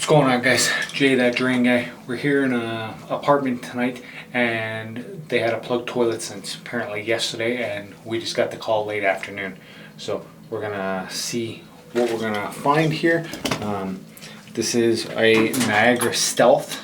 What's going on, guys? Jay, that drain guy. We're here in an apartment tonight, and they had a plugged toilet since apparently yesterday, and we just got the call late afternoon. So we're gonna see what we're gonna find here. This is a Niagara Stealth.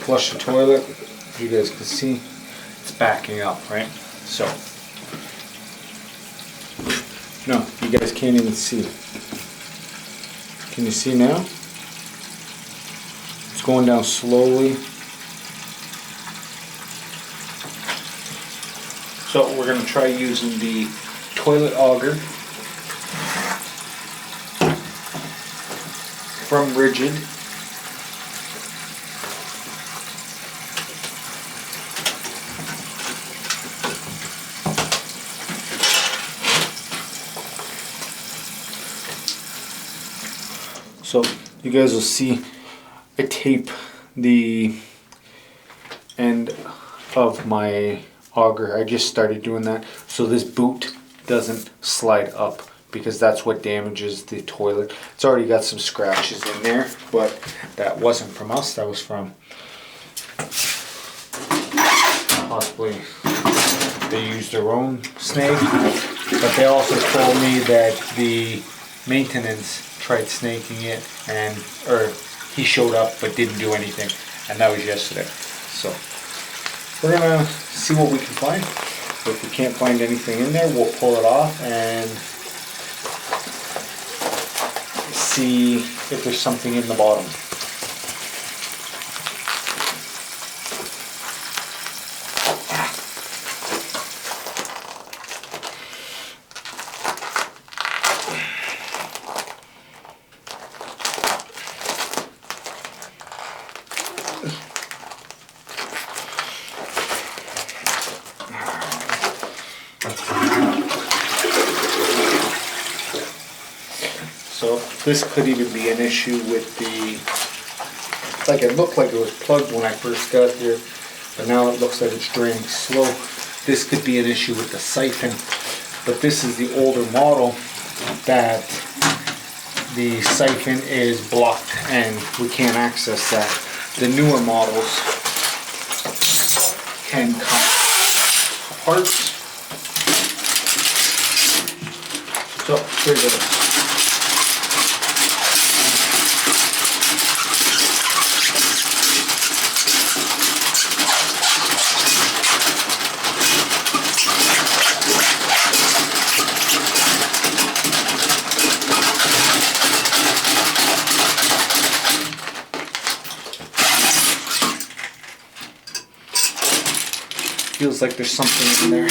Flush the toilet. You guys can see it's backing up, right? So. No, you guys can't even see. Can you see now? It's going down slowly. So we're going to try using the toilet auger from Rigid. So you guys will see I tape the end of my auger. I just started doing that so this boot doesn't slide up, because that's what damages the toilet. It's already got some scratches in there, but that wasn't from us, that was from possibly they used their own snake. But they also told me that the maintenance tried snaking it, or he showed up but didn't do anything, and that was yesterday. So we're gonna see what we can find. If we can't find anything in there, we'll pull it off and see if there's something in the bottom. So this could even be an issue with the, like it looked like it was plugged when I first got here, but now it looks like it's draining slow. This could be an issue with the siphon, but this is the older model that the siphon is blocked and we can't access that. The newer models can come apart. So here it is. Feels like there's something in there.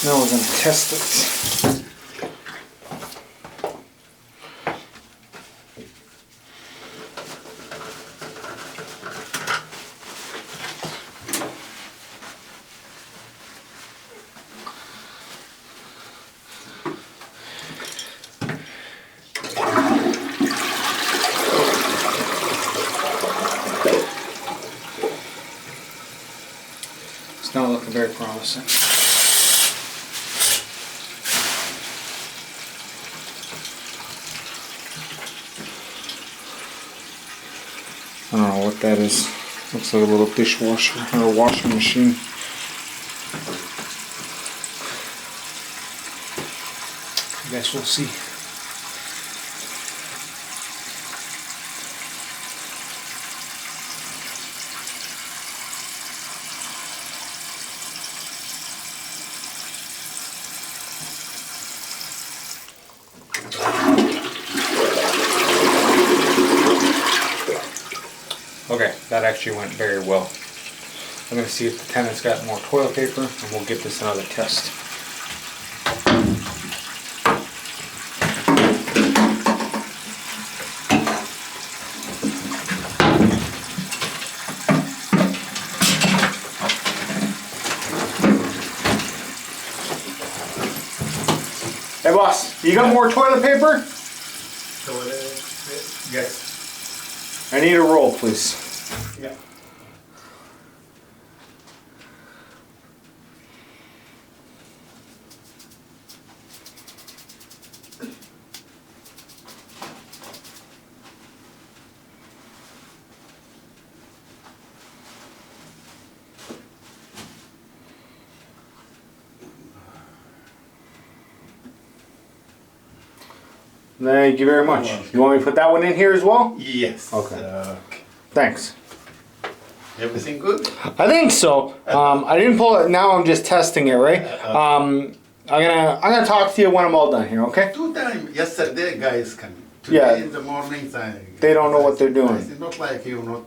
Now we're going to test it. promising. I don't know what that is. Looks like a little dishwasher or a washing machine. I guess we'll see. Okay, that actually went very well. I'm going to see if the tenant's got more toilet paper, and we'll give this another test. Hey boss, you got more toilet paper? Yes. I need a roll, please. Yeah. Thank you very much. You want me to put that one in here as well? Yes. Okay. Thanks. Everything good? I think so. I didn't pull it. Now I'm just testing it, right? I'm gonna talk to you when I'm all done here. Okay? 2 times. Yesterday, guys came. Today Yeah. in the morning, They don't know what they're doing. It's not like you, not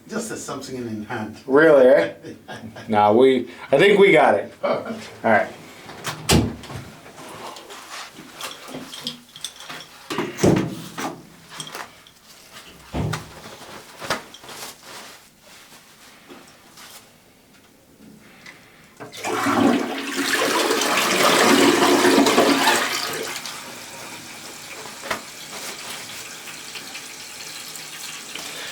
just something in hand. Really? Eh? Nah, I think we got it. All right.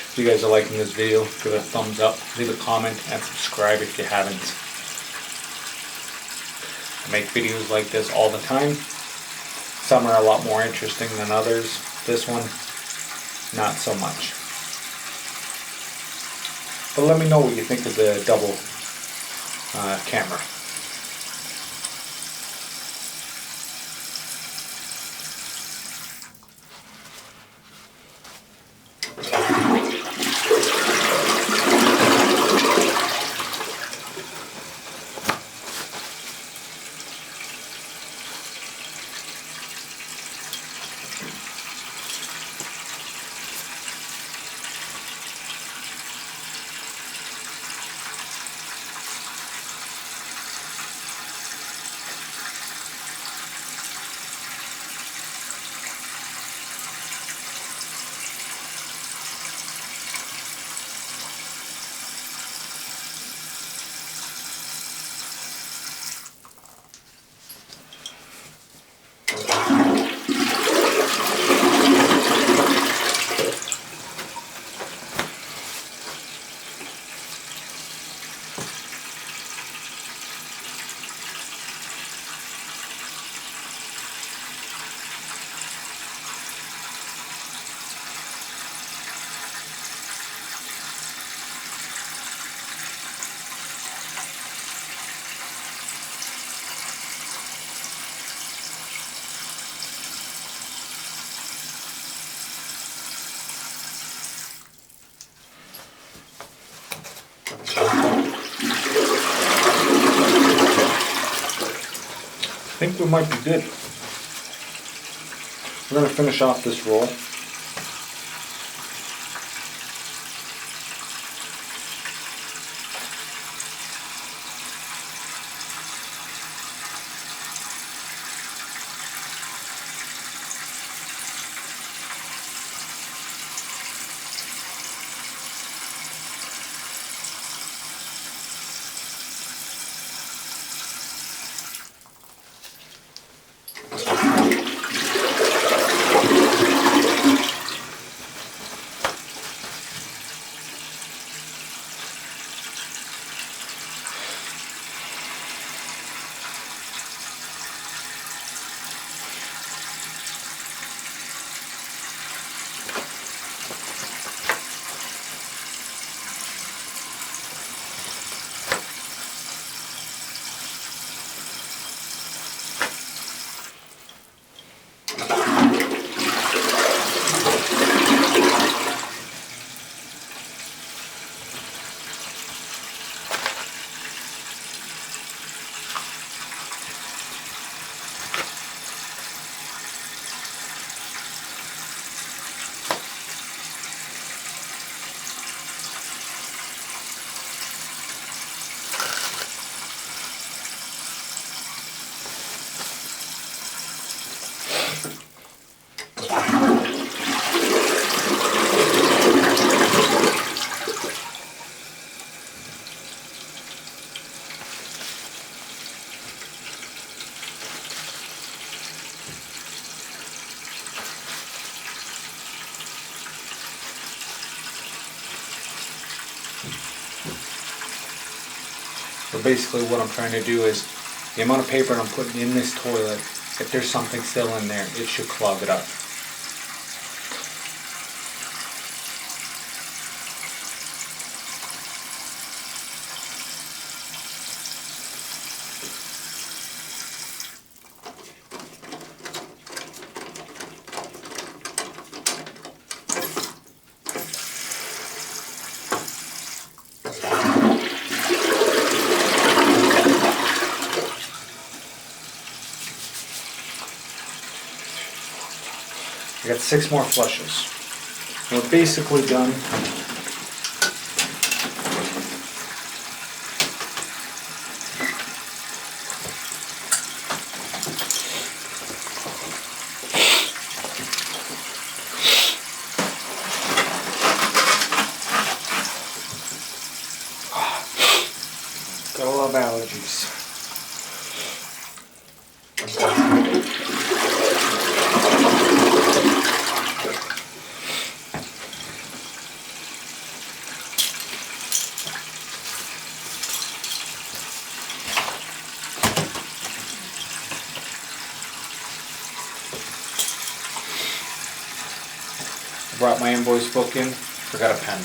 If you guys are liking this video, give it a thumbs up, leave a comment, and subscribe if you haven't. I make videos like this all the time. Some are a lot more interesting than others. This one, not so much. But let me know what you think of the double camera. I think we might be good. We're going to finish off this roll. So basically what I'm trying to do is, the amount of paper I'm putting in this toilet, if there's something still in there, it should clog it up. I got 6 more flushes. We're basically done. Gotta love allergies. Brought my invoice book in, forgot a pen.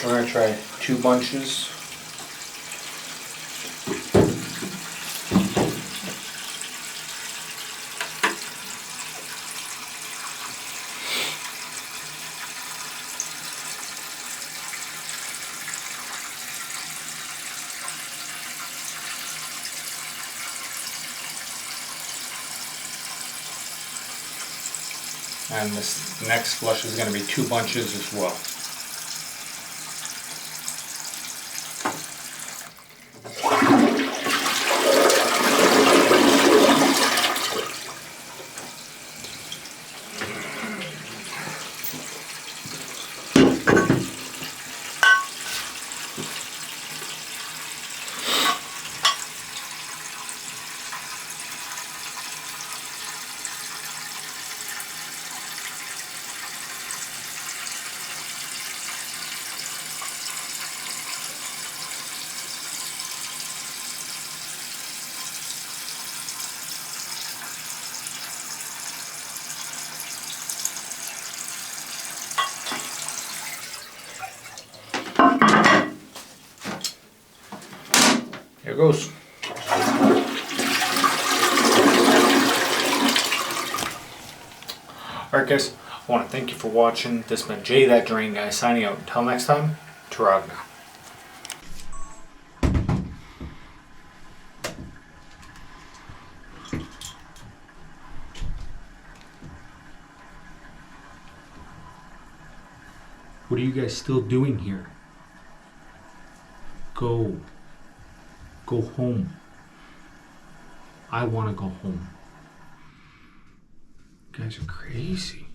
We're going to try 2 bunches. And this next flush is going to be 2 bunches as well. Here goes. Alright guys, I want to thank you for watching. This has been Jay That Drain Guy signing out. Until next time, Taragna. What are you guys still doing here? Go home. I want to go home. You guys are crazy.